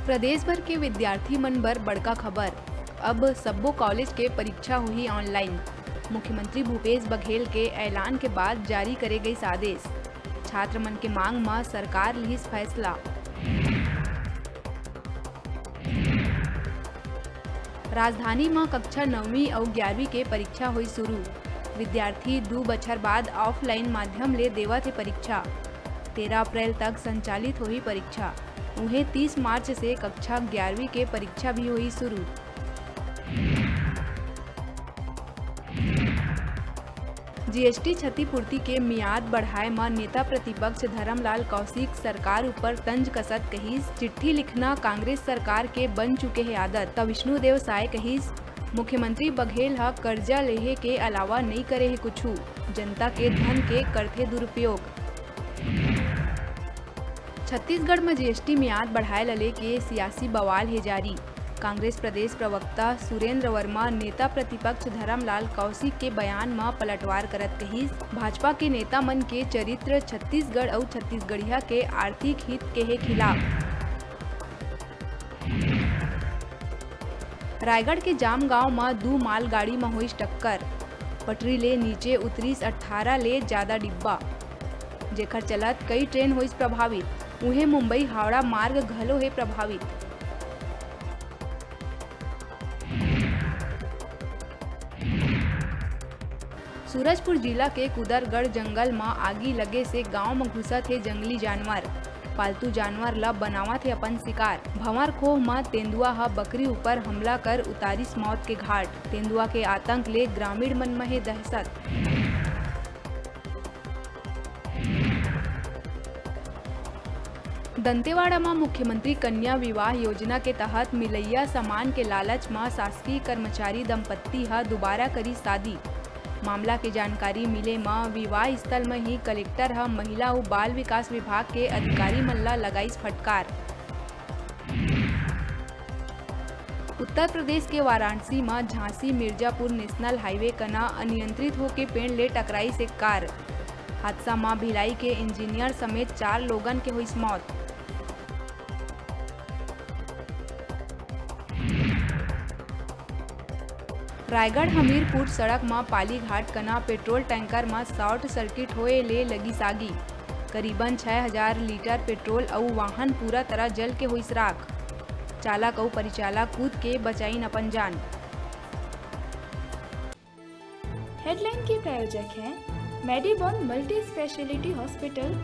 प्रदेश भर के विद्यार्थी मन बर बड़का खबर। अब सब्बो कॉलेज के परीक्षा हुई ऑनलाइन। मुख्यमंत्री भूपेश बघेल के ऐलान के बाद जारी करे गई आदेश। छात्र मन के मांग में सरकार लिहिस फैसला। राजधानी में कक्षा 9वीं और 11वीं के परीक्षा हुई शुरू। विद्यार्थी 2 बछर बाद ऑफलाइन माध्यम ले देवत है परीक्षा। 13 अप्रैल तक संचालित हुई परीक्षा। उन्हें 30 मार्च से कक्षा 11वीं के परीक्षा भी हुई शुरू। जीएसटी क्षतिपूर्ति के मियाद बढ़ाए में नेता प्रतिपक्ष धर्मलाल कौशिक सरकार ऊपर तंज कसत कहिस। चिट्ठी लिखना कांग्रेस सरकार के बन चुके है आदत। त विष्णुदेव साय कहिस, मुख्यमंत्री बघेल ह कर्जा लेहे के अलावा नहीं करे है कुछू। जनता के धन के करथे दुरुपयोग। छत्तीसगढ़ में जीएसटी मियाद बढ़ाए लले के सियासी बवाल है जारी। कांग्रेस प्रदेश प्रवक्ता सुरेंद्र वर्मा नेता प्रतिपक्ष धर्मलाल कौशिक के बयान में पलटवार करत कहिस, भाजपा के नेता मन के चरित्र छत्तीसगढ़ और छत्तीसगढ़िया के आर्थिक हित के है खिलाफ। रायगढ़ के जाम गांव में 2 मालगाड़ी में हुई टक्कर। पटरी ले नीचे उतरीस 18 ले ज्यादा डिब्बा, जेकर चलत कई ट्रेन हुई प्रभावित। उन्हें मुंबई हावड़ा मार्ग घलो है प्रभावित। सूरजपुर जिला के कुदरगढ़ जंगल में आगी लगे से गांव में घुसत है जंगली जानवर। पालतू जानवर ला बनावत है अपन शिकार। भंवर खोह में तेंदुआ ह बकरी ऊपर हमला कर उतारिस मौत के घाट। तेंदुआ के आतंक ले ग्रामीण मन में है दहशत। दंतेवाड़ा में मुख्यमंत्री कन्या विवाह योजना के तहत मिलैया सामान के लालच में शासकीय कर्मचारी दंपत्ति ह दोबारा करी शादी। मामला के जानकारी मिले में विवाह स्थल में ही कलेक्टर ह महिला और बाल विकास विभाग के अधिकारी मन ला लगाइस फटकार। उत्तर प्रदेश के वाराणसी में झांसी मिर्जापुर नेशनल हाईवे कना अनियंत्रित होकर पेड़ ले टकराई से कार। हादसा में भिलाई के इंजीनियर समेत 4 लोगन के हुई मौत। रायगढ़ हमीरपुर सड़क में पाली घाट कना पेट्रोल टैंकर में शॉर्ट सर्किट होए ले लगी सागी। करीबन 6000 लीटर पेट्रोल और वाहन पूरा तरह जल के हुई राख। चालक और परिचालक कूद के बचाइन अपन जान। हेडलाइन के प्रायोजक हैं मेडिबॉन मल्टी स्पेशलिटी हॉस्पिटल।